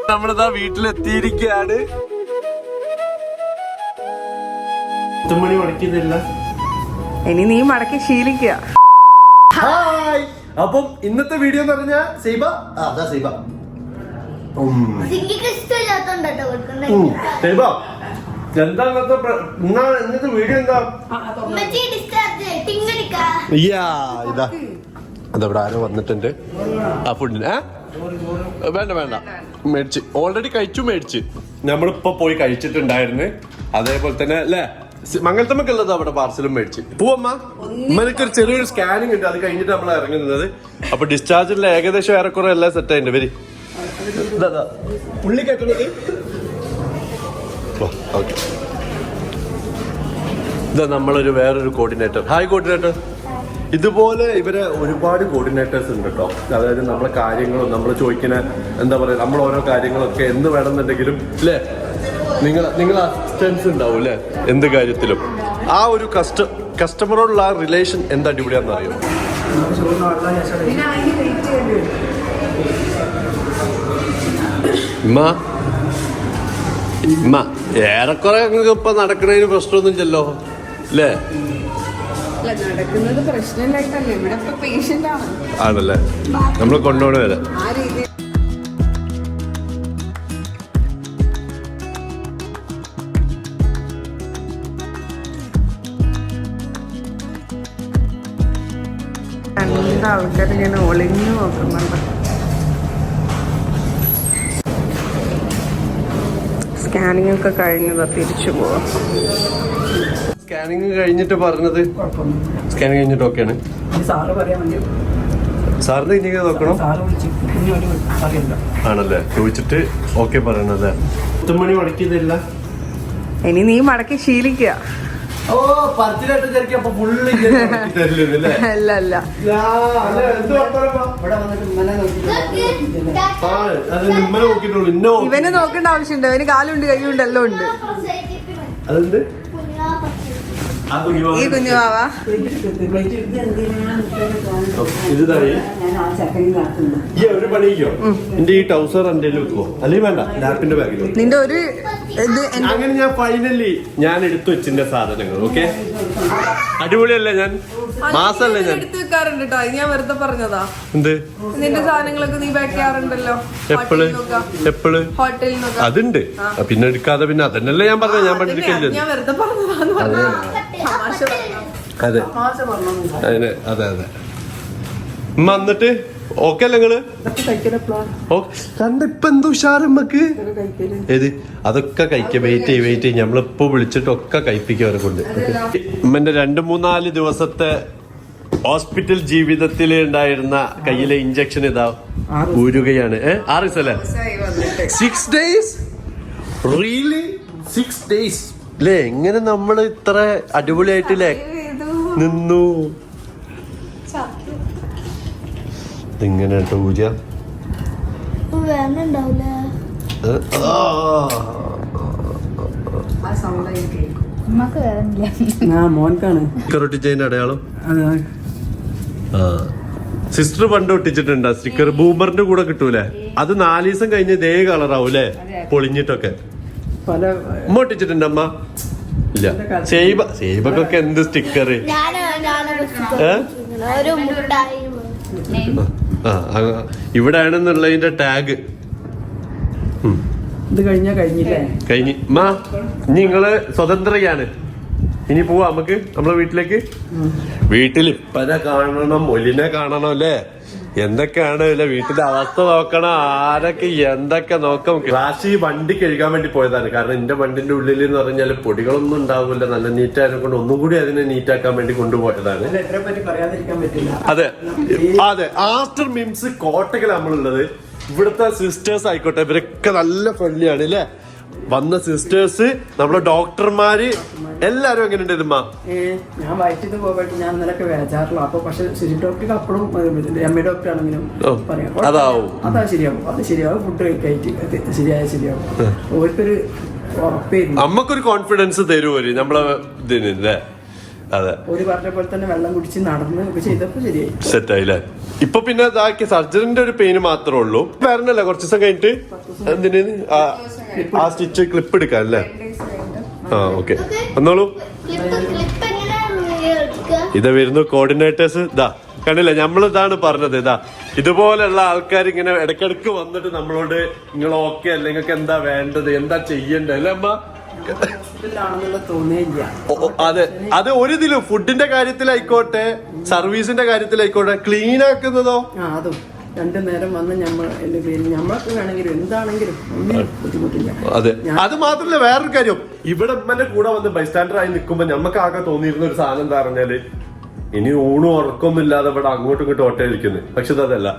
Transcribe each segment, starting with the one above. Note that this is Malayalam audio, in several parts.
നമ്മളിതാ വീട്ടിലെത്തിയിരിക്കുകയാണ്. 10 മണി മടക്കിയതല്ല, ഇനി നീ മടക്കി ശീലിക്കുക. ഹായ്. അപ്പം ഇന്നത്തെ വീഡിയോ എന്ന് പറഞ്ഞാൽ സൈബ എന്താ ഇന്നത്തെ വീഡിയോ എന്താ? ഇതാ അതവിടെ ആരോ വന്നിട്ടുണ്ട്. ആ ഫുഡിന് വേണ്ട മേടിച്ച് ഓൾറെഡി മേടിച്ച് നമ്മളിപ്പോ പോയി കഴിച്ചിട്ടുണ്ടായിരുന്നു. അതേപോലെ തന്നെ അല്ലേ മംഗലത്തമ്മക്കുള്ളത് അവിടെ പാർസലും മേടിച്ച് പോവമ്മ. ഉമ്മനക്കൊരു ചെറിയൊരു സ്കാനിങ് ഉണ്ട്, അത് കഴിഞ്ഞിട്ട് നമ്മൾ ഇറങ്ങുന്നത്. അപ്പൊ ഡിസ്ചാർജിലുള്ള ഏകദേശം ഏറെക്കുറെ എല്ലാം സെറ്റ് ആയിട്ടുണ്ട്. വരി പുള്ളി കേട്ടുള്ളത്. ഓക്കെ, ഇതാ നമ്മളൊരു വേറൊരു കോർഡിനേറ്റർ. Hi coordinator. ഇതുപോലെ ഇവരെ ഒരുപാട് കോർഡിനേറ്റേഴ്സ് ഉണ്ട് കേട്ടോ. അതായത് നമ്മളെ കാര്യങ്ങളും നമ്മൾ ചോദിക്കുന്ന എന്താ പറയുക, നമ്മൾ ഓരോ കാര്യങ്ങളൊക്കെ എന്ത് വേണമെന്നുണ്ടെങ്കിലും അല്ലേ നിങ്ങൾ അസിസ്റ്റൻസ് ഉണ്ടാവും അല്ലേ എന്ത് കാര്യത്തിലും. ആ ഒരു കസ്റ്റമറോടുള്ള ആ റിലേഷൻ എന്ത് അടിപൊളിയാണെന്ന് അറിയോ? ഏറെക്കുറെ ഇപ്പൊ നടക്കുന്നതിന് പ്രശ്നമൊന്നും ഇല്ലല്ലോ അല്ലേ? ആണല്ലേ, നമ്മൾ കൊണ്ടുപോകണ വരെ. ആൾക്കാർ ഇങ്ങനെ ഒളിഞ്ഞു നോക്കുന്നുണ്ട്. സ്കാനിങ് ഒക്കെ കഴിഞ്ഞതാ, തിരിച്ചു പോവാം. സ്കാനിങ് കഴിഞ്ഞിട്ട് പറഞ്ഞത് സ്കാനിങ് കഴിഞ്ഞിട്ട് ഓക്കെയാണ്. സാറിന് ഇനി നോക്കണം ആണല്ലേ, ചോദിച്ചിട്ട് ഓക്കെ പറയണല്ലേ. 10 മണി മടക്കിയതല്ല, ഇനി നീ മടക്കി ശീലിക്കുക. ഇവന് നോക്കേണ്ട ആവശ്യമുണ്ട്, ഇവന് കാലുണ്ട് കൈയുണ്ട് എല്ലാം ഉണ്ട്. ഈ കുഞ്ഞുവാവ ഒരു പണിയോ എന്റെ ഈ ടൗസർ എന്റെ വെക്കോ അല്ലെങ്കിൽ വേണ്ട ലാപ്പിന്റെ ബാഗിലോ നിന്റെ ഒരു ഇത്. അങ്ങനെ ഞാൻ ഫൈനലി ഞാൻ എടുത്തു വെച്ചിന്റെ സാധനങ്ങൾ. ഓക്കെ, അടിപൊളിയല്ലേ? ഞാൻ മാസല്ലേ ഞാൻ എടുത്തു വെക്കാറുണ്ട് കേട്ടോ. ഞാൻ വെറുതെ പറഞ്ഞതാ. എന്ത് നിന്റെ സാധനങ്ങളൊക്കെ നീ പാക്ക് ചെയ്യാറുണ്ടല്ലോ എപ്പോഴും ഹോട്ടലിൽ അതുണ്ട്. പിന്നെ എടുക്കാതെ പിന്നെ അതന്നെയല്ലേ ഞാൻ പറഞ്ഞത്. ഞാൻ പഠിപ്പിക്കില്ല, ഞാൻ വെറുതെ പറഞ്ഞതാന്ന്. അതെ അതെ അതെ അതെ. വന്നിട്ട് ഓക്കെ അല്ലേ നിങ്ങള്? കണ്ട ഇപ്പൊ എന്ത് ഉഷാറമ്മക്ക്. ഏത് അതൊക്കെ കഴിക്കാം. വെയിറ്റ് ചെയ്യും നമ്മളിപ്പോ വിളിച്ചിട്ടൊക്കെ കഴിപ്പിക്കും അവരെ കൊണ്ട്. ഉമ്മന്റെ 2-3-4 ദിവസത്തെ ഹോസ്പിറ്റൽ ജീവിതത്തിൽ ഉണ്ടായിരുന്ന കയ്യിലെ ഇഞ്ചക്ഷൻ ഇതാ ഊരുകയാണ്. 6 ദിവസം അല്ലേ? 6 days റിയലി 6 days അല്ലേ? എങ്ങനെ നമ്മള് ഇത്ര അടിപൊളിയായിട്ടില്ലേ നിന്നു. ഇങ്ങനെ ഊജ ഒട്ടിച്ചതിന്റെ അടയാളം സിസ്റ്റർ പണ്ട് ഒട്ടിച്ചിട്ടുണ്ട്. സ്റ്റിക്കർ ബൂമറിന്റെ കൂടെ കിട്ടൂലേ? അത് 4 ദിവസം കഴിഞ്ഞ് ഇതേ കളറാവും അല്ലേ, പൊളിഞ്ഞിട്ടൊക്കെ. ഉമ്മ ഒട്ടിച്ചിട്ടുണ്ട് അമ്മ? ഇല്ല. സേബക്കൊക്കെ എന്ത് സ്റ്റിക്കർ. ഇവിടെയാണെന്നുള്ളതിന്റെ ടാഗ് കഴിഞ്ഞ്. മാ ഇനി നിങ്ങള് സ്വതന്ത്രയാണ്. ഇനി പോവാ നമുക്ക് നമ്മളെ വീട്ടിലേക്ക്. വീട്ടിൽ ഇപ്പനെ കാണണം, മൊലിനെ കാണണം അല്ലേ? എന്തൊക്കെയാണ് അല്ലെ വീട്ടിലെ അവസ്ഥ നോക്കണം. ആരൊക്കെ എന്തൊക്കെ നോക്കാം. ക്ലാസ് ഈ വണ്ടി കഴുകാൻ വേണ്ടി പോയതാണ്. കാരണം എന്റെ വണ്ടിന്റെ ഉള്ളിൽ എന്ന് പറഞ്ഞാൽ പൊടികളൊന്നും ഉണ്ടാവില്ല. നല്ല നീറ്റായതിനെ കൊണ്ട് ഒന്നും കൂടി അതിനെ നീറ്റാക്കാൻ വേണ്ടി കൊണ്ടുപോയതാണ്. അതെ അതെ. ആഫ്റ്റർ മിംസ് കോട്ടക്കൽ നമ്മളുള്ളത്. ഇവിടുത്തെ സിസ്റ്റേഴ്സ് ആയിക്കോട്ടെ, ഇവരൊക്കെ നല്ല ഫ്രണ്ട്ലിയാണ് അല്ലേ? വന്ന സിസ്റ്റേഴ്സ്, നമ്മുടെ ഡോക്ടർമാര് എല്ലാരും എങ്ങനെയുണ്ട് ഇതുമ്മ? ഞാൻ വയറ്റിന്ന് പോയിട്ട് ഞാൻ ഇന്നലൊക്കെ വേചാറില്ല. അപ്പൊ പക്ഷെ ശരി ഡോക്ടർക്ക് അപ്പോഴും എം എ ഡോക്ടർ ആണെങ്കിലും പറയാം അതാ ശരിയാവും. അത് ശരിയാവും. ഫുഡ് കഴിച്ചിട്ട് ശരിയാവും. ഓർക്കൊരു ഉറപ്പായിരുന്നു. നമ്മക്കൊരു കോൺഫിഡൻസ് തരുമോ നമ്മളെ ഇതിനല്ലേ? അതെ ഒരു പറഞ്ഞ പോലെ തന്നെ വെള്ളം കുടിച്ച് നടന്ന് ഒക്കെ ചെയ്തപ്പോ ശരിയായി. സെറ്റ് ആയില്ലേ? ഇപ്പൊ പിന്നെ ഇതാക്കി സർജറിന്റെ ഒരു പെയിന് മാത്രമേ ഉള്ളൂ. വരണല്ലേ കുറച്ച് ദിവസം കഴിഞ്ഞിട്ട് എന്തിന് ആ സ്റ്റിച്ച് ക്ലിപ്പ് എടുക്കാൻ അല്ലേ? ആ ഓക്കെ വന്നോളൂ. ഇതാ വരുന്നു കോർഡിനേറ്റേഴ്സ്. ഇതാ കണ്ടില്ല, നമ്മളിതാണ് പറഞ്ഞത്. ഇതാ ഇതുപോലെയുള്ള ആൾക്കാർ ഇങ്ങനെ ഇടയ്ക്കിടയ്ക്ക് വന്നിട്ട് നമ്മളോട് നിങ്ങൾ ഓക്കെ അല്ല, നിങ്ങൾക്ക് എന്താ വേണ്ടത്, എന്താ ചെയ്യണ്ടത് അല്ലേ അമ്മ? അതെ, അത് ഒരു ഇതിലും ഫുഡിന്റെ കാര്യത്തിലായിക്കോട്ടെ സർവീസിന്റെ കാര്യത്തിലായിക്കോട്ടെ ക്ലീൻ ആക്കുന്നതോ അതും രണ്ടു നേരം വന്ന് ഞമ്മൾക്ക് വേണമെങ്കിലും എന്താണെങ്കിലും ഒന്നിനും ബുദ്ധിമുട്ടില്ല. അതെ, അത് മാത്രല്ല വേറൊരു കാര്യം, ഇവിടെ ഉമ്മന്റെ കൂടെ വന്ന് ബൈസ്റ്റാൻഡർ ആയി നിൽക്കുമ്പോ ഞമ്മക്ക് ആകെ തോന്നിയിരുന്ന ഒരു സാധനം എന്താ പറഞ്ഞാല് ഇനി ഊണും ഉറക്കൊന്നും ഇല്ലാതെ ഇവിടെ അങ്ങോട്ടും ഇങ്ങോട്ടും ഒട്ടയിരിക്കുന്നത്. പക്ഷെ അതല്ല,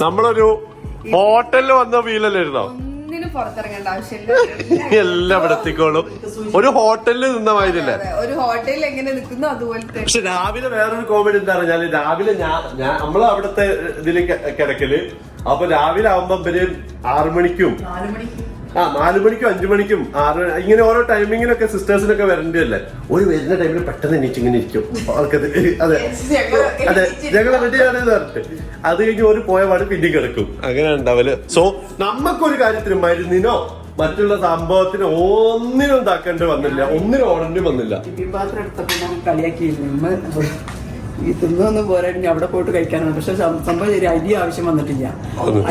നമ്മളൊരു ഹോട്ടലിൽ വന്ന ഫീലല്ലായിരുന്നോ? പുറത്തിറങ്ങേണ്ട ആവശ്യമില്ല, എല്ലാം ഇവിടെ എത്തിക്കോളും. ഒരു ഹോട്ടലിൽ നിന്ന മാതിരില്ലേ? ഒരു ഹോട്ടലിൽ എങ്ങനെ നിൽക്കുന്നു അതുപോലത്തെ. പക്ഷെ രാവിലെ വേറൊരു കോമഡി എന്താ പറഞ്ഞാല്, രാവിലെ നമ്മള് അവിടുത്തെ ഇതില് കിടക്കല്. അപ്പൊ രാവിലെ ആവുമ്പോ ഇവര് 6 മണിക്കും 4 മണിക്കും 5 മണിക്കും 6 ഇങ്ങനെ ഓരോ ടൈമിങ്ങിനൊക്കെ സിസ്റ്റേഴ്സിനൊക്കെ വരേണ്ടതല്ലേ. ഒരു വരുന്ന ടൈമിൽ പെട്ടെന്ന് എണീറ്റ് ഇങ്ങനെ ഇരിക്കും ആൾക്കത്. അതെ അതെ, ഞങ്ങൾ റെഡിയാണെന്ന് പറഞ്ഞിട്ട് അത് കഴിഞ്ഞ് ഒരു പോയ പാട് പിന്നെ കിടക്കും. അങ്ങനെ ഉണ്ടാവല്. സോ നമുക്കൊരു കാര്യത്തിന് മരുന്നിനോ മറ്റുള്ള സംഭവത്തിന് ഒന്നിനും ഇതാക്കേണ്ടി വന്നില്ല, ഒന്നിനും ഓടേണ്ടി വന്നില്ല. പാത്രം എടുത്തപ്പോ കളിയാക്കിയിരുന്നു ഈ തിന്നൊന്നും പോരാ, അവിടെ പോയിട്ട് കഴിക്കാനാണ്. പക്ഷെ സംഭവം ശരി, അരി ആവശ്യം വന്നിട്ടില്ല.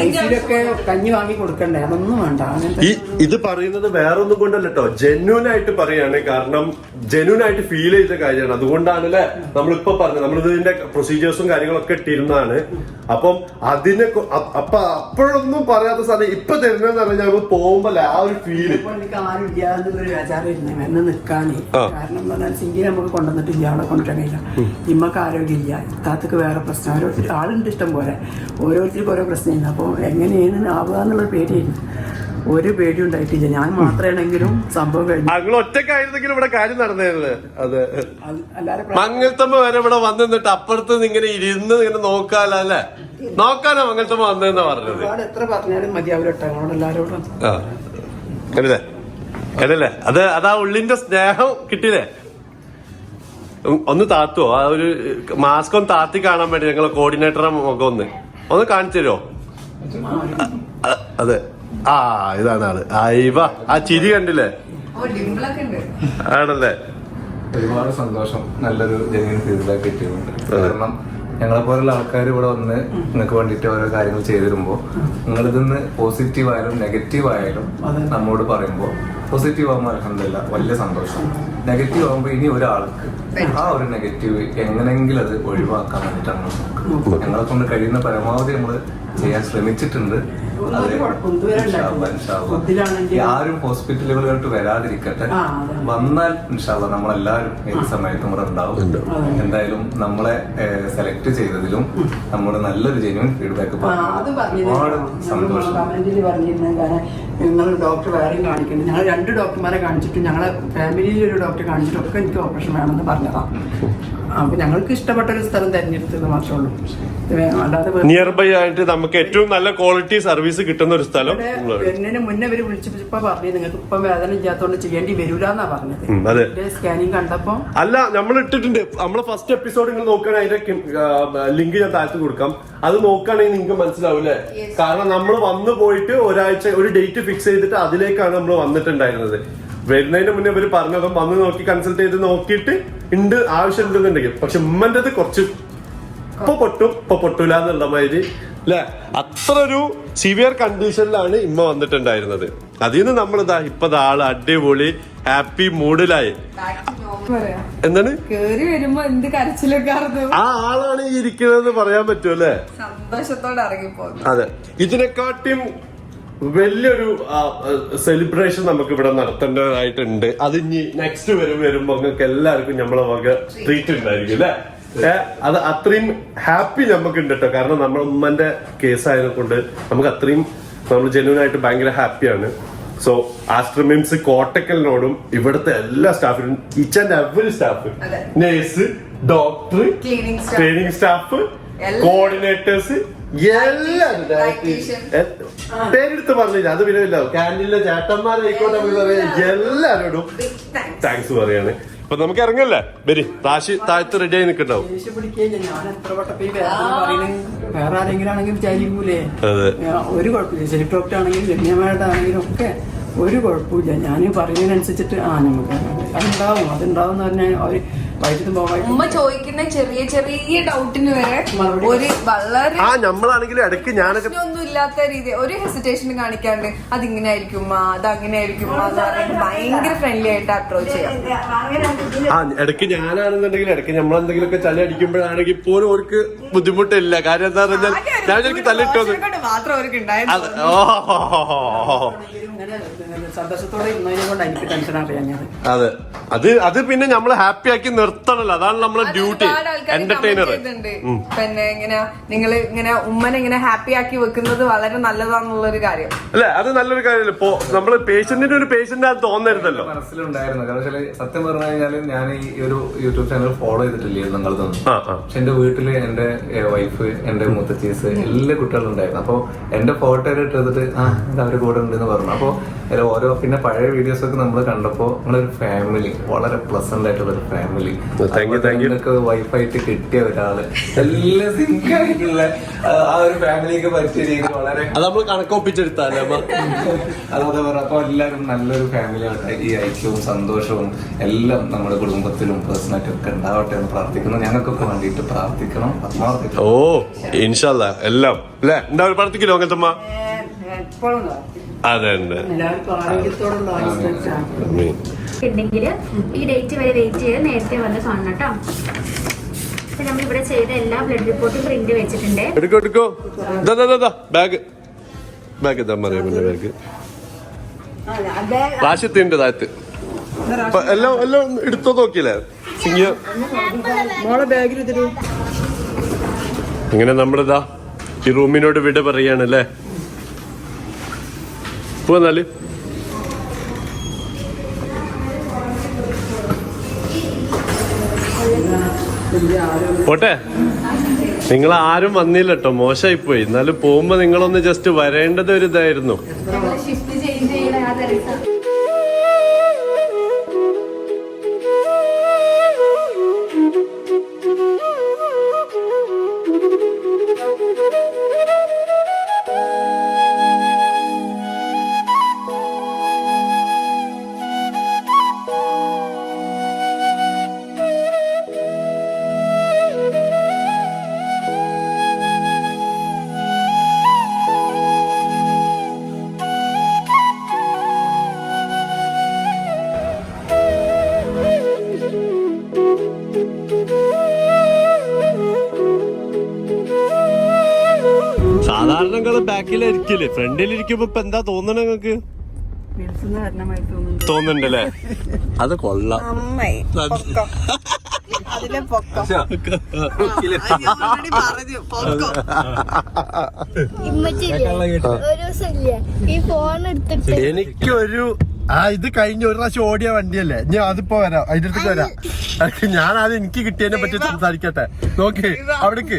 ഐസിയിലൊക്കെ കഞ്ഞി വാങ്ങി കൊടുക്കണ്ടേ, അതൊന്നും വേണ്ട. ഇത് പറയുന്നത് വേറൊന്നും കൊണ്ടല്ല കേട്ടോ, ജെന്യൂൻ ആയിട്ട് പറയാണ്. കാരണം ജെന്യൂൻ ആയിട്ട് ഫീൽ ചെയ്ത കാര്യമാണ്. അതുകൊണ്ടാണ് അല്ലെ നമ്മളിപ്പോ പറഞ്ഞത്, നമ്മളിതിന്റെ പ്രൊസീജിയേഴ്സും കാര്യങ്ങളൊക്കെ ഇട്ടിരുന്നതാണ്. അപ്പം അതിനെ അപ്പോഴൊന്നും പറയാത്ത സാധനം ഇപ്പൊ തരുന്നതെന്ന് പറഞ്ഞാൽ നമ്മൾ പോകുമ്പോ ആ ഒരു ഫീല്. എനിക്ക് ആരും ഇല്ലാന്നൊരു വിചാരമായിരുന്നു എന്നെ നിൽക്കാനേ. കാരണം പറഞ്ഞാൽ സിംഗിനെ നമുക്ക് കൊണ്ടുവന്നിട്ടില്ല, അവിടെ കൊണ്ടുവരാൻ കഴിയില്ല. ഇമ്മക്ക് ആരോഗ്യമില്ല, ഇത്താത്തക്ക് വേറെ പ്രശ്നം, ഓരോരുത്തർ ആളുണ്ട് ഇഷ്ടം പോലെ, ഓരോരുത്തർക്കും ഓരോ പ്രശ്നമായിരുന്നു. അപ്പോൾ എങ്ങനെയാണ് ആവുക എന്നുള്ളൊരു പേടിയായിരുന്നു. ഒരു പേടി ഉണ്ടായിട്ടില്ല, ഞാൻ മാത്രമാണെങ്കിലും സംഭവം കഴിഞ്ഞു. ഒറ്റക്കായിരുന്നെങ്കിലും ഇവിടെ കാര്യം നടന്നായിരുന്നു. അതെ, മങ്ങൽത്തമ്മ വരെ ഇവിടെ വന്നിട്ട് അപ്പുറത്ത് ഇങ്ങനെ ഇരുന്ന് ഇങ്ങനെ നോക്കാലോ അല്ലെ, നോക്കാനോ മങ്ങൽത്തമ്മ വന്നതെന്നാ പറഞ്ഞത്. എത്ര പറഞ്ഞാലും മതിയാവില്ല എല്ലാവരോടും. കണ്ടില്ലേ കണ്ടില്ലേ, അതാ ഉള്ളിന്റെ സ്നേഹം കിട്ടിയില്ലേ. ഒന്ന് താത്തുവോ, ആ ഒരു മാസ്ക് ഒന്ന് താത്തി കാണാൻ വേണ്ടി ഞങ്ങളെ കോർഡിനേറ്ററെ മുഖം ഒന്ന് കാണിച്ചു തരുമോ? അതെ, ആ ഇതാണ് ആള്. അയ്യവ, ആ ചിരി കണ്ടില്ലേ? ആണല്ലേ. ഒരുപാട് സന്തോഷം, നല്ലൊരു ജെന്യൂൻ ഫീഡ്ബാക്ക് കിട്ടിയിട്ടുണ്ട്. കാരണം ഞങ്ങളെ പോലുള്ള ആൾക്കാർ ഇവിടെ വന്ന് നിങ്ങൾക്ക് വേണ്ടിയിട്ട് ഓരോ കാര്യങ്ങൾ ചെയ്തു തരുമ്പോൾ നിങ്ങളിതിന്ന് പോസിറ്റീവ് ആയാലും നെഗറ്റീവ് ആയാലും നമ്മോട് പറയുമ്പോൾ പോസിറ്റീവ് ആകുമ്പോൾ അൽഹംദുലില്ലാ വലിയ സന്തോഷം. നെഗറ്റീവ് ആകുമ്പോൾ ഇനി ഒരാൾക്ക് ആ ഒരു നെഗറ്റീവ് എങ്ങനെയെങ്കിലും അത് ഒഴിവാക്കാൻ വേണ്ടിയിട്ടാണ് നോക്കുന്നത്. ഞങ്ങളെ കൊണ്ട് കഴിയുന്ന പരമാവധി നമ്മൾ ചെയ്യാൻ ശ്രമിച്ചിട്ടുണ്ട്. ആരും ഹോസ്പിറ്റലുകളിലോട്ട് വരാതിരിക്കട്ടെ, വന്നാൽ ഇൻഷാല്ലാ നമ്മളെല്ലാവരും ഏത് സമയത്തും ഇവിടെ ഉണ്ടാവും. എന്തായാലും നമ്മളെ സെലക്ട് ചെയ്തതിലും നമ്മുടെ നല്ലൊരു ജെന്യൂൻ ഫീഡ്ബാക്ക് ഒരുപാട് സന്തോഷം. ഞങ്ങൾ ഡോക്ടർ വേറെയും കാണിക്കുന്നു, ഞങ്ങൾ 2 ഡോക്ടർമാരെ കാണിച്ചിട്ടും ഞങ്ങളെ ഫാമിലിയിൽ ഒരു ഡോക്ടറെ കാണിച്ചിട്ടൊക്കെ എനിക്ക് ഓപ്പറേഷൻ വേണമെന്ന് പറഞ്ഞതാണ്. അപ്പൊ ഞങ്ങൾക്ക് ഇഷ്ടപ്പെട്ട ഒരു സ്ഥലം തെരഞ്ഞെടുത്തത് മാത്രമേ ഉള്ളൂ. നിയർ ബൈ ആയിട്ട് നമുക്ക് ഏറ്റവും നല്ല ക്വാളിറ്റി സർവീസ് കിട്ടുന്ന ഒരു സ്ഥലം. വരുന്നതിന് മുന്നേ ഇവര് വിളിച്ചപ്പോ പറഞ്ഞു നിങ്ങൾക്ക് ഇപ്പം വേദന ഇല്ലാത്തോണ്ട് ചെയ്യേണ്ടി വരൂലെന്നാ പറഞ്ഞത്. സ്കാനിങ് കണ്ടപ്പോ അല്ല, നമ്മൾ ഇട്ടിട്ടുണ്ട്. നമ്മള് ഫസ്റ്റ് എപ്പിസോഡ് നിങ്ങൾ നോക്കുകയാണെങ്കിൽ അതിന്റെ ലിങ്ക് ഞാൻ താഴ്ത്തി കൊടുക്കാം. അത് നോക്കുകയാണെങ്കിൽ നിങ്ങൾക്ക് മനസ്സിലാവൂലേ. കാരണം നമ്മൾ വന്നു പോയിട്ട് ഒരാഴ്ച ഒരു ഡേറ്റ് ഫിക്സ് ചെയ്തിട്ട് അതിലേക്കാണ് നമ്മൾ വന്നിട്ടുണ്ടായിരുന്നത്. വരുന്നതിന് മുന്നേ ഇവര് പറഞ്ഞതും വന്ന് നോക്കി കൺസൾട്ട് ചെയ്ത് നോക്കിയിട്ട് ഉണ്ട് ആവശ്യം ഉണ്ടെന്നുണ്ടെങ്കിൽ. പക്ഷെ ഉമ്മൻ്റെത് കുറച്ച് ഇപ്പൊ പൊട്ടൂല എന്നുള്ള മാതിരി അല്ലെ, അത്ര ഒരു സിവിയർ കണ്ടീഷനിലാണ് ഇമ്മ വന്നിട്ടുണ്ടായിരുന്നത്. അതിൽ നിന്ന് നമ്മളിതാ ഇപ്പൊ ആള് അടിപൊളി ഹാപ്പി മൂഡിലായി. എന്താണ് കേറി വരുമ്പോ എന്ത് കരച്ചിലൊക്കെ ആ ആളാണ് ഈ ഇരിക്കുന്നതെന്ന് പറയാൻ പറ്റുമല്ലേ. സന്തോഷത്തോടെ ഇറങ്ങിപ്പോ. അതെ, ഇതിനെക്കാട്ടിയും വലിയൊരു സെലിബ്രേഷൻ നമുക്ക് ഇവിടെ നടത്തേണ്ടതായിട്ടുണ്ട്. അത് ഇനി നെക്സ്റ്റ് വരുമ്പോ നിങ്ങൾക്ക് എല്ലാവർക്കും നമ്മളെ വക ട്രീറ്റ് ഉണ്ടായിരിക്കും അല്ലെ. അത് അത്രയും ഹാപ്പി നമുക്ക് ഉണ്ട് കേട്ടോ. കാരണം നമ്മുടെ ഉമ്മന്റെ കേസ് ആയതുകൊണ്ട് നമുക്ക് അത്രയും നമ്മൾ ജെന്യൂൻ ആയിട്ട് ഭയങ്കര ഹാപ്പിയാണ്. സോ ആസ്ട്രമിംസ് കോട്ടക്കലിനോടും ഇവിടുത്തെ എല്ലാ സ്റ്റാഫിനും, each and every staff, nurse, doctor, training staff, coordinators, എല്ലാരും പേരെടുത്ത് പറഞ്ഞില്ല. അത് പിന്നെ ക്യാൻറ്റീനിലെ ചേട്ടന്മാരായിക്കോട്ടെ എല്ലാരോടും താങ്ക്സ് പറയാണ്. അപ്പൊ നമുക്ക് ഇറങ്ങല്ലേ വരി റാശി താഴത്ത് റെഡി ആയി നിൽക്കണ്ടാവും. ദേഷ്യം പിടിക്കുകയില്ല. ഞാൻ എത്ര വട്ടപ്പോ വേറെ ആരെങ്കിലും ആണെങ്കിലും വിചാരിക്കൂലേ? അതെ, ഒരു കുഴപ്പമില്ല. സെലിഫ് ഡോക്ടർ ആണെങ്കിലും രമ്യമായിട്ട് ആണെങ്കിലും ഒക്കെ ഒരു കുഴപ്പമില്ല. ഞാൻ പറയുന്നതിനനുസരിച്ചിട്ട് നമുക്ക് അതുണ്ടാവും എന്ന് പറഞ്ഞാൽ അവര് വൈകിട്ട് പോകാൻ ഉമ്മ ചോദിക്കുന്ന ചെറിയ ചെറിയ ഡൗട്ടിന് വരെ ഒരു വളരെ നമ്മളാണെങ്കിലും ഇടയ്ക്ക് ഞാനൊക്കെ ഒന്നും ഇല്ലാത്ത രീതി ഒരു ഹെസിറ്റേഷൻ കാണിക്കാണ്ട് അതിങ്ങനെ ആയിരിക്കും അത് അങ്ങനെ ആയിരിക്കും എന്ന് പറഞ്ഞിട്ട് ഭയങ്കര ഫ്രണ്ട്ലി ആയിട്ട് അപ്രോച്ച് ചെയ്യാം. ഇടയ്ക്ക് ഞാനാണെന്നുണ്ടെങ്കിൽ ഇടയ്ക്ക് നമ്മളെന്തെങ്കിലുമൊക്കെ ചളി അടിക്കുമ്പോഴാണെങ്കിൽ പോലും അവർക്ക് ബുദ്ധിമുട്ടില്ല. കാര്യം എന്താ പറഞ്ഞാൽ ഞാൻ എനിക്ക് തല്ലിട്ടോന്ന് മാത്രം അവർക്ക് ഉണ്ടായത്. സന്തോഷത്തോടെ ഇരുന്നതിനെ കൊണ്ട് എനിക്ക് ടെൻഷൻ അറിയാഞ്ഞത്. അതെ, അത് പിന്നെ നമ്മള് ഹാപ്പി ആക്കി നിർത്തണല്ലോ. അതാണ് നമ്മളെ ഡ്യൂട്ടി, എന്റർടൈനർ. പിന്നെ ഇങ്ങനെ നിങ്ങൾ ഇങ്ങനെ ഉമ്മനെ ഇങ്ങനെ ഹാപ്പി ആക്കി വെക്കുന്നത് വളരെ നല്ലതാണെന്നുള്ളൊരു കാര്യം അല്ലെ? അത് നല്ലൊരു കാര്യമല്ലേ. ഇപ്പൊ നമ്മള് പേഷ്യന്റിന് ഒരു പേഷ്യന്റ് ആണെന്ന് തോന്നരുതല്ലോ. മനസ്സിലുണ്ടായിരുന്നു. കാരണം സത്യം പറഞ്ഞു കഴിഞ്ഞാല് ഞാൻ ഈ ഒരു യൂട്യൂബ് ചാനൽ ഫോളോ ചെയ്തിട്ടില്ലായിരുന്നു നിങ്ങളതൊന്നും. പക്ഷെ എന്റെ വീട്ടില് എന്റെ വൈഫ്, എന്റെ മുത്തച്ചീസ് എല്ലാ കുട്ടികളും ഉണ്ടായിരുന്നു. അപ്പൊ എന്റെ ഫോട്ടോ എടുത്തിട്ട് അവരുടെ കൂടെ ഉണ്ടെന്ന് പറഞ്ഞു. അപ്പൊ ഓരോ പിന്നെ പഴയ വീഡിയോസ് ഒക്കെ നമ്മൾ കണ്ടപ്പോ നിങ്ങളൊരു ഫാമിലി, വളരെ പ്ലസന്റ് ആയിട്ടുള്ള ഒരു ഫാമിലി, വൈഫായിട്ട് കിട്ടിയ ഒരാള്, എല്ലാം സിങ്ക് ആയിട്ടുള്ള ആ ഒരു ഫാമിലിക്ക് പറ്റിയ രീതി വളരെ അത് നമ്മൾ കണക്കൊപ്പിച്ചെടുത്താലേ. അതെ പറഞ്ഞപ്പോ എല്ലാവരും നല്ലൊരു ഫാമിലിയാണ്. ഈ ഐക്യവും സന്തോഷവും എല്ലാം നമ്മുടെ കുടുംബത്തിലും പേഴ്സണായിട്ടും ഒക്കെ ഉണ്ടാവട്ടെ എന്ന് പ്രാർത്ഥിക്കുന്നു. ഞങ്ങൾക്കൊക്കെ വേണ്ടിയിട്ട് പ്രാർത്ഥിക്കണം. ഓ ഇൻഷാ അല്ലാ എല്ലാം അല്ലെ ഉണ്ടാവും. പ്രാർത്ഥിക്കലോ അങ്ങനത്തമ്മ? അതെ ഉണ്ടെങ്കിൽ ഈ ഡേറ്റ് വരെ വെയിറ്റ് ചെയ്ത് നേരത്തെ വന്ന് കാണണം കേട്ടോ. അപ്പൊ നമ്മളിവിടെ ചെയ്ത എല്ലാ ബ്ലഡ് റിപ്പോർട്ടും പ്രിന്റ് വെച്ചിട്ടുണ്ട്. എടുക്കോ ബാഗ് ബാഗ് റാശിത്തിന്റെ താഴത്ത് എല്ലാം എടുത്തോ നോക്കിയില്ലേ സിംഗിയ? ഇങ്ങനെ നമ്മളിതാ ഈ റൂമിനോട് വിട പറയാണല്ലേ. പോന്നാല് പോട്ടെ. നിങ്ങൾ ആരും വന്നില്ല കേട്ടോ, മോശമായി പോയി. എന്നാലും പോകുമ്പോ നിങ്ങളൊന്ന് ജസ്റ്റ് വരേണ്ടത് ഒരു ഇതായിരുന്നു. ഷിഫ്റ്റ് ചേഞ്ച് ചെയ്യണ ആ ദിവസം സാധാരണ നിങ്ങള് ബാക്കിലായിരിക്കില്ലേ, ഫ്രണ്ടിലിരിക്കുമ്പോ ഇപ്പൊ എന്താ തോന്നണ നിങ്ങക്ക്? തോന്നുന്നുണ്ടല്ലേ? അത് കൊള്ളാം. എനിക്കൊരു ഇത് കഴിഞ്ഞ ഒരു പ്രാവശ്യം ഓടിയ വണ്ടിയല്ലേ, ഞാൻ അതിപ്പോ വരാം, അതിന്റെ അടുത്തേക്ക് വരാം. ഞാൻ അത് എനിക്ക് കിട്ടിയതിനെ പറ്റി സംസാരിക്കട്ടെ. നോക്ക് അവിടേക്ക്,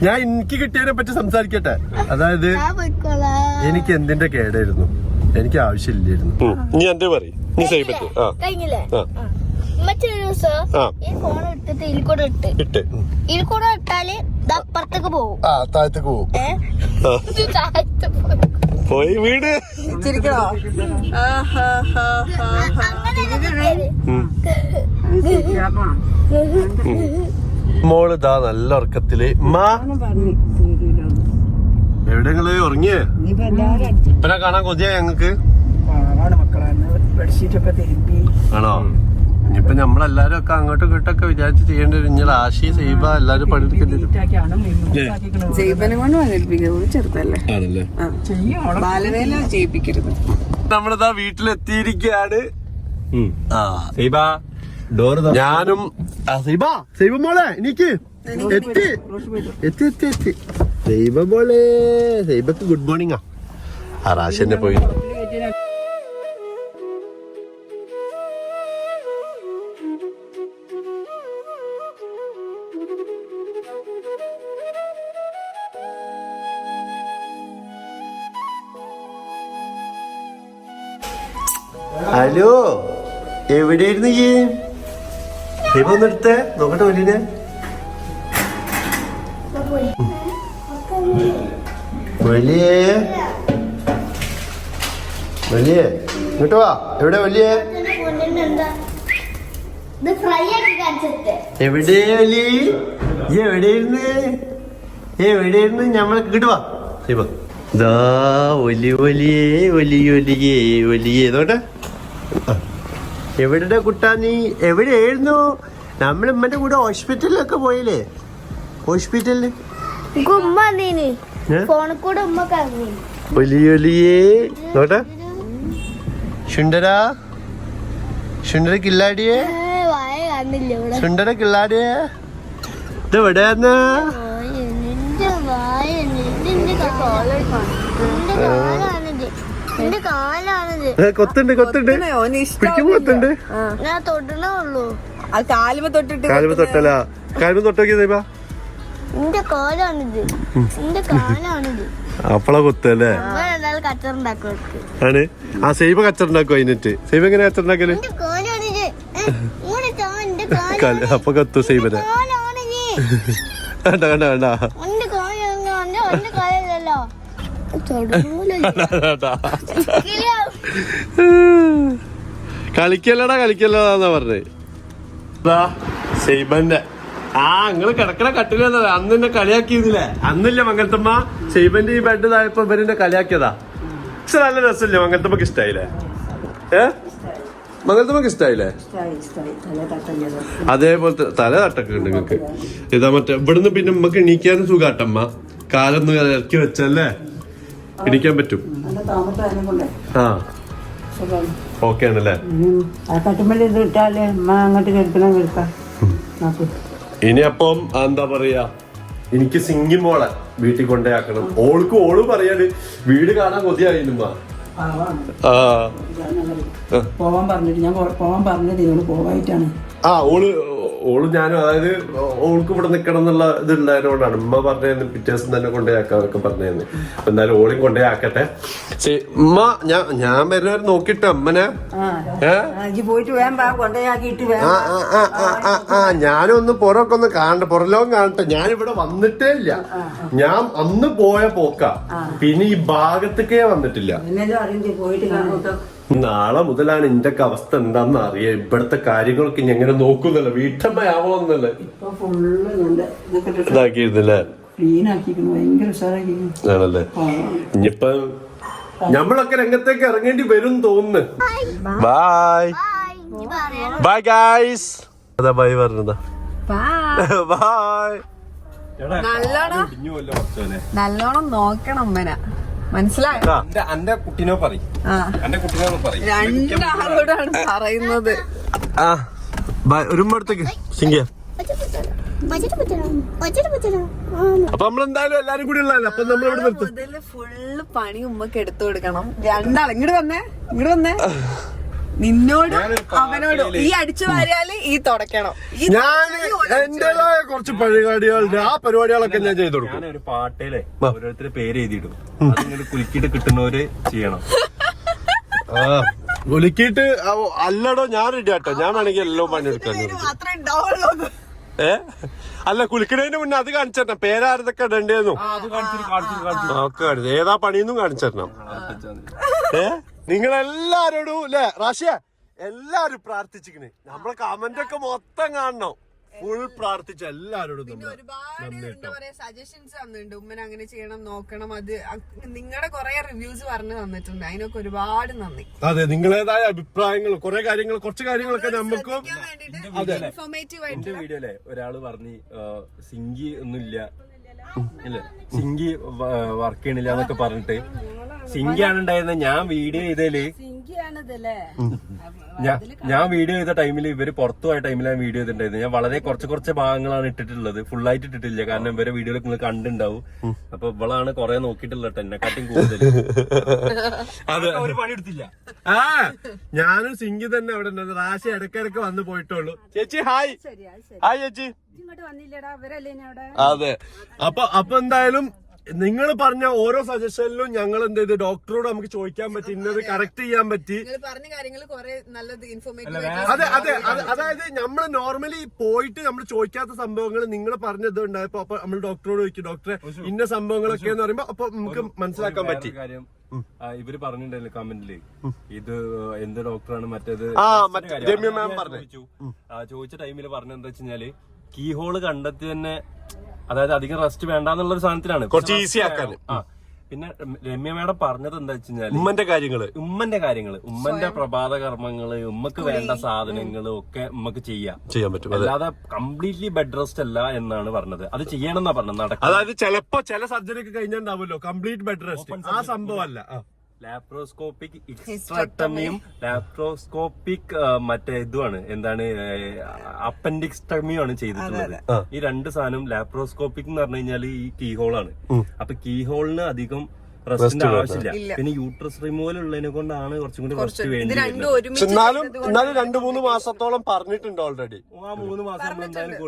ഞാൻ എനിക്ക് കിട്ടിയതിനെ പറ്റി സംസാരിക്കട്ടെ. അതായത് എനിക്ക് എന്തിന്റെ കേടായിരുന്നു, എനിക്ക് ആവശ്യമില്ലായിരുന്നു. നീ എന്റെ പറയും നീ സൈബത്ത് കഴിഞ്ഞില്ലേ മറ്റൊരു ദിവസം ഈ ഫോൺ ഇട്ടിട്ട് ഇതിൽ കൂടെ ഇട്ടാല് അപ്പുറത്തേക്ക് പോകും, താഴത്തേക്ക് പോകും, പോയി വീട് മോള് ഇതാ നല്ല ഉറക്കത്തില്. എവിടെ നിങ്ങള് ഉറങ്ങിയേ? ഇപ്പനെ കാണാൻ കൊതിയാ ഞങ്ങക്ക്. ആണോ? ഇനിയിപ്പൊ നമ്മളെല്ലാരും ഒക്കെ അങ്ങോട്ടും ഇങ്ങോട്ടൊക്കെ വിചാരിച്ച് ചെയ്യേണ്ടി വരും. ഇനി ആശി സൈബ എല്ലാരും പണിയെടുക്കേണ്ടി ചെറുതല്ലേ ആണല്ലേ. ബാലവേല ചെയ്യിപ്പിക്കരുത്. നമ്മളിതാ വീട്ടിലെത്തിയിരിക്കയാണ്. ഞാനും സൈബ മോളെ എനിക്ക് എത്തി എത്തി എത്തി എത്തി സൈബ മോളെ. സൈബക്ക് ഗുഡ് മോർണിംഗ്. ആ റാശന്നെ പോയി. ഹലോ, എവിടെയായിരുന്നു ഈ? ഇപ്പൊ ഒന്ന് എടുത്തേ നോക്കട്ടെ വലിയ വലിയേ വലിയേ ഇങ്ങോട്ട് വാ. എവിടെ വലിയേ? ഇത് ഫ്രൈ ആക്കി കാണിച്ചിട്ട് എവിടെ വലിയ എവിടെയിരുന്ന് ഞമ്മളെ ഇങ്ങോട്ട് വാ. ഇതാ വലിയ നോട്ടെ. എവിടെ കുട്ടാ നീ? എവിടെയായിരുന്നു? നമ്മൾ ഉമ്മന്റെ കൂടെ ഹോസ്പിറ്റലിലൊക്കെ പോയില്ലേ? ഹോസ്പിറ്റലില് ഉമ്മ ഫോണിൽ കൂടെ ഉമ്മ കറങ്ങി വലിയേ നോട്ടെ. ശുണ്ടര കില്ലാടിയേ, വായ കാണില്ല ഇവിടെ ശുണ്ടര കില്ലാടിയേ. ഇതെവിടെയാന്ന്? നിന്റെ വായ നിന്റെ കാലാണിത്, നിന്റെ കാലാണിത്. കൊത്തുണ്ട് ഓന് ഇഷ്ടം പിടിക്കുമ്പോ കൊത്തുണ്ട്. ഞാൻ തൊടണേ ഉള്ളൂ. അത് കാലുമ തൊട്ടിട്ട് കാലുമ തൊട്ടല്ല, കാലുമ തൊട്ടോക്കിയ സൈബാ. നിന്റെ കാലാണിത്, നിന്റെ കാലാണിത്. അപ്പളാ കൊത്തല്ലേ? രണ്ടാൾ കച്ചറുണ്ടാക്കും. ആണ് ആ സൈബ കച്ചറുണ്ടാക്കും. അതിനിട്ട് സൈബ എങ്ങനെ കച്ചറുണ്ടാക്കല്? നിന്റെ കാലാണിത്, നിന്റെ കാലാണിത്. അപ്പൊ കത്തു സൈബനെ. വേണ്ട വേണ്ട വേണ്ട. നിന്റെ കാലാണ്, നിന്റെ കാലല്ലോ കളിക്കല്ലടാന്നാ പറഞ്ഞേ. സൈബന്റെ നിങ്ങള് കിടക്കണ കട്ടിലെന്താ അന്ന് എന്നെ കളിയാക്കിയതില്ലേ? അന്നില്ല മംഗലത്തമ്മ സൈബന്റെ ഈ ബെഡ് താഴപ്പോ ഇവരെന്നെ കളിയാക്കിയതാ. പക്ഷെ നല്ല രസമില്ലേ? മംഗലത്തമ്മക്ക് ഇഷ്ടായില്ലേ? മംഗലത്തമ്മക്ക് ഇഷ്ടായില്ലേ? അതേപോലത്തെ തല തട്ടൊക്കെ ഉണ്ട് നിങ്ങക്ക്. ഇതാ മറ്റേ ഇവിടുന്ന് പിന്നെ നമ്മക്ക് എണീക്കാനും സുഖാട്ടമ്മ. കാലൊന്ന് ഇറക്കി വെച്ചല്ലേ എണീക്കാൻ പറ്റും. ആ ഓക്കെ ആണല്ലേ? കട്ടുമ്പള്ളി ഇത് ഇട്ടാലേ അമ്മ അങ്ങോട്ട് കേൾക്കാം. ഇനി അപ്പം എന്താ പറയാ, എനിക്ക് സിംഗി മോളെ വീട്ടിൽ കൊണ്ടേയാക്കണം. ഓള് പറയാന് വീട് കാണാൻ കൊതിയായിരുന്നു. പോവാൻ പറഞ്ഞിട്ട് ഞാൻ പോവാൻ പറഞ്ഞത് ഇവള് പോവായിട്ടാണ്. ഓള് ഞാനും അതായത് ഓൾക്ക് ഇവിടെ നിക്കണം എന്നുള്ള ഇത് ഉണ്ടായതുകൊണ്ടാണ് ഉമ്മ പറഞ്ഞത് പിറ്റേ ദിവസം തന്നെ കൊണ്ടേയാക്കാന്നൊക്കെ പറഞ്ഞത്. അപ്പൊ എന്തായാലും ഓളയും കൊണ്ടേയാക്കട്ടെ. ഉമ്മ ഞാൻ വരുന്നവരെ നോക്കിട്ട് അമ്മനെ പോയിട്ട് കൊണ്ടേയാക്കിട്ട് ഞാനും ഒന്ന് പുറമൊക്കെ ഒന്ന് കാണട്ടെ, പുറലോകം കാണട്ടെ. ഞാനിവിടെ വന്നിട്ടേ ഇല്ല. ഞാൻ അന്ന് പോയ പോക്ക, പിന്നെ ഈ ഭാഗത്തേക്കേ വന്നിട്ടില്ല. പോയിട്ട് നാളെ മുതലാണ് എന്റെ അവസ്ഥ എന്താന്ന് അറിയാം. ഇവിടത്തെ കാര്യങ്ങളൊക്കെ എങ്ങനെ നോക്കുന്നല്ലോ, വീട്ടമ്മയാവണമെന്നല്ല ഇതാക്കിയിരുന്നില്ലേ? ആണല്ലേ? ഇനിയിപ്പൊ ഞമ്മളൊക്കെ രംഗത്തേക്ക് ഇറങ്ങേണ്ടി വരും തോന്നുന്നു. Bye bye guys. അതാ ബൈ പറഞ്ഞതാ. ബൈ. നല്ലോണം നോക്കണം അമ്മന, മനസ്സിലായോ? എന്റെ കുട്ടീനോ പറയും, എന്റെ കുട്ടീനോ പറയും. രണ്ടാളോടാണ് പറയുന്നത്. ഒരു അടുത്തേക്ക് സിംഗിയ. അപ്പൊ നമ്മളെന്തായാലും എല്ലാരും കൂടി ഉള്ളതല്ലേ, അപ്പൊ നമ്മളിവിടെ നിർത്തും. മുതല് ഫുള്ള് പണി ഉമ്മക്ക് എടുത്തു കൊടുക്കണം. രണ്ടാൾ ഇങ്ങോട്ട് വന്നേ നിന്നോട് അവനോട് ഈ അടിച്ചു വാരിയാല് ഈ തുടക്കണം. ഞാൻ എന്റേതായ കുറച്ച് പരിപാടികളുണ്ട്, ആ പരിപാടികളൊക്കെ ഞാൻ ചെയ്തു കൊടുക്കും. ഒരു പാട്ടയിലെ ഓരോരുത്തരുടെ പേര് എഴുതിയിടും, അതിങ്ങനെ കുലുക്കിയിട്ട് കിട്ടുന്നവര് ചെയ്യണം. കുലുക്കിയിട്ട് അല്ലടോ ഞാൻ റെഡി ആട്ടോ. ഞാൻ വേണമെങ്കിൽ എല്ലാം പണിയെടുക്കാൻ. മാത്രമേ ഉണ്ടാവുള്ളൂ. അല്ല കുലിക്കണതിന് മുന്നേ അത് കാണിച്ചു തരണം. പേരാരതൊക്കെ ഇടണ്ടേന്നു ഒക്കെ ഏതാ പണിയൊന്നും കാണിച്ചു തരണം. നിങ്ങളെല്ലാരോടും അല്ലെ റാഷിയ എല്ലാരും പ്രാർത്ഥിച്ചിക്കണ്. നമ്മളെ കമന്റ് ഒക്കെ മൊത്തം കാണണം. ഫുൾ പ്രാർത്ഥിച്ച എല്ലാരോടും ഒരുപാട് എന്താ പറയാ സജഷൻസ് തന്നിട്ടുണ്ട്. ഉമ്മൻ അങ്ങനെ ചെയ്യണം, നോക്കണം. അത് നിങ്ങളുടെ കുറെ റിവ്യൂസ് പറഞ്ഞു തന്നിട്ടുണ്ട്. അതിനൊക്കെ ഒരുപാട് നന്ദി. അതെ, നിങ്ങളേതായ അഭിപ്രായങ്ങൾ കുറെ കാര്യങ്ങൾ കുറച്ച് കാര്യങ്ങളൊക്കെ നമുക്കും ഇൻഫോർമേറ്റീവ് ആയിട്ട് എന്റെ വീഡിയോയിലെ ഒരാള് പറഞ്ഞു സിംഗി ഒന്നുമില്ല ഇല്ല, സിംഗി വർക്ക് ചെയ്യണില്ല എന്നൊക്കെ പറഞ്ഞിട്ട്. സിംഗിയാണ് ഉണ്ടായിരുന്നത്. ഞാൻ വീഡിയോ ചെയ്തേല് ഞാൻ വീഡിയോ ചെയ്ത ടൈമിൽ ഇവര് പുറത്തു പോയ ടൈമിലാണ് വീഡിയോ ചെയ്തിട്ടുണ്ടായിരുന്നത്. ഞാൻ വളരെ കുറച്ച് ഭാഗങ്ങളാണ് ഇട്ടിട്ടുള്ളത്, ഫുള്ളായിട്ട് ഇട്ടിട്ടില്ല. കാരണം ഇവരെ വീഡിയോയിൽ നിങ്ങൾ കണ്ടുണ്ടാവും. അപ്പൊ ഇവളാണ് കുറെ നോക്കിയിട്ടുള്ളത് എന്നെക്കാട്ടും കൂടുതൽ. ഒരു പണി എടുത്തില്ല. ഞാനും സിംഗി തന്നെ അവിടെ ഉണ്ടായിരുന്നു. റാശി ഇടയ്ക്കിടയ്ക്ക് വന്ന് പോയിട്ടുള്ളൂ. ചേച്ചി ഹായ്. ഹായ് ചേച്ചി. അതെ, അപ്പൊ എന്തായാലും നിങ്ങൾ പറഞ്ഞ ഓരോ സജഷനിലും ഞങ്ങൾ എന്ത് ചെയ്ത് ഡോക്ടറോട് നമുക്ക് ചോദിക്കാൻ പറ്റി, ഇന്നത് കറക്റ്റ് ചെയ്യാൻ പറ്റി. നിങ്ങൾ പറഞ്ഞ കാര്യങ്ങൾ കുറെ നല്ലത് ഇൻഫോർമേറ്റീവ് അതായത് നമ്മൾ നോർമലി പോയിട്ട് നമ്മൾ ചോദിക്കാത്ത സംഭവങ്ങൾ നിങ്ങൾ പറഞ്ഞത് ഉണ്ടായപ്പോ അപ്പൊ നമ്മൾ ഡോക്ടറോട് ചോദിക്കും, ഡോക്ടറെ ഇന്ന സംഭവങ്ങളൊക്കെ എന്ന് പറയുമ്പോ അപ്പൊ നമുക്ക് മനസ്സിലാക്കാൻ പറ്റി. കാര്യം ഇവര് പറഞ്ഞിട്ടുണ്ടല്ലോ കമന്റില്, ഇത് എന്ത് ഡോക്ടറാണ് മറ്റേത് രമ്യ മാം പറഞ്ഞു. ചോദിച്ച ടൈമില് പറഞ്ഞെന്താ വെച്ചാല് കീ ഹോള് കണ്ടെത്തി തന്നെ, അതായത് അധികം റെസ്റ്റ് വേണ്ടെന്നുള്ളൊരു സാധനത്തിനാണ്, കുറച്ച് ഈസി ആക്കാൻ. പിന്നെ രമ്യ മേഡം പറഞ്ഞത് എന്താ വെച്ചാല് ഉമ്മന്റെ കാര്യങ്ങള്, ഉമ്മന്റെ പ്രഭാത കർമ്മങ്ങള്, ഉമ്മക്ക് വേണ്ട സാധനങ്ങള് ഒക്കെ ഉമ്മക്ക് ചെയ്യാൻ പറ്റും. അല്ലാതെ കംപ്ലീറ്റ്ലി ബെഡ് റെസ്റ്റ് അല്ല എന്നാണ് പറഞ്ഞത്. അത് ചെയ്യണമെന്നാ പറഞ്ഞത്. അതായത് ചിലപ്പോ ചില സർജറി ഒക്കെ കഴിഞ്ഞിട്ടുണ്ടാവുമല്ലോ കംപ്ലീറ്റ് ബെഡ് റെസ്റ്റ്, ആ സംഭവം അല്ല. ലാപ്രോസ്കോപ്പിക് ഹിസ്റ്ററക്ടമിയും ലാപ്രോസ്കോപ്പിക് മറ്റേ ഇതുമാണ്, എന്താണ് അപ്പൻഡിക്സ്റ്റമിയും ആണ് ചെയ്തിട്ടുള്ളത്. ഈ രണ്ട് സാധനം ലാപ്രോസ്കോപ്പിക് എന്ന് പറഞ്ഞു കഴിഞ്ഞാൽ ഈ കീ ഹോളാണ്. അപ്പൊ കീ ഹോളിന് അധികം റെസ്റ്റിന്റെ ആവശ്യമില്ല. പിന്നെ യൂട്രസ് റിമൂവൽ ഉള്ളതിനെ കൊണ്ടാണ് കുറച്ചും കൂടി റെസ്റ്റ് വേണ്ടി വരുന്നത്. എന്നാലും 2-3 മാസത്തോളം പറഞ്ഞിട്ടുണ്ട് ഓൾറെഡി. ആ 3 മാസം നമ്മൾ എന്തായാലും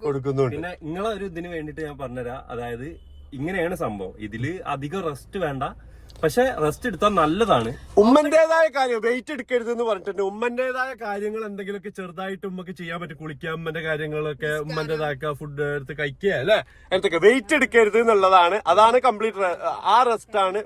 കൊടുക്കുന്നുണ്ട്. പിന്നെ നിങ്ങളെ ഒരു ഇതിന് വേണ്ടിട്ട് ഞാൻ പറഞ്ഞുതരാം. അതായത് ഇങ്ങനെയാണ് സംഭവം. ഇതില് അധികം റെസ്റ്റ് വേണ്ട, പക്ഷെ റെസ്റ്റ് എടുത്താൽ നല്ലതാണ്. ഉമ്മന്റേതായ കാര്യം വെയിറ്റ് എടുക്കരുത് എന്ന് പറഞ്ഞിട്ടുണ്ട്. ഉമ്മന്റേതായ കാര്യങ്ങൾ എന്തെങ്കിലുമൊക്കെ ചെറുതായിട്ട് ഉമ്മക്ക് ചെയ്യാൻ പറ്റും. കുളിക്കുക, ഉമ്മന്റെ കാര്യങ്ങളൊക്കെ ഉമ്മന്റേതാക്കുക, ഫുഡ് എടുത്ത് കഴിക്കുക, അല്ലെ, എന്തൊക്കെ വെയിറ്റ് എടുക്കരുത് എന്നുള്ളതാണ്. അതാണ് കംപ്ലീറ്റ് ആ റെസ്റ്റ് ആണ്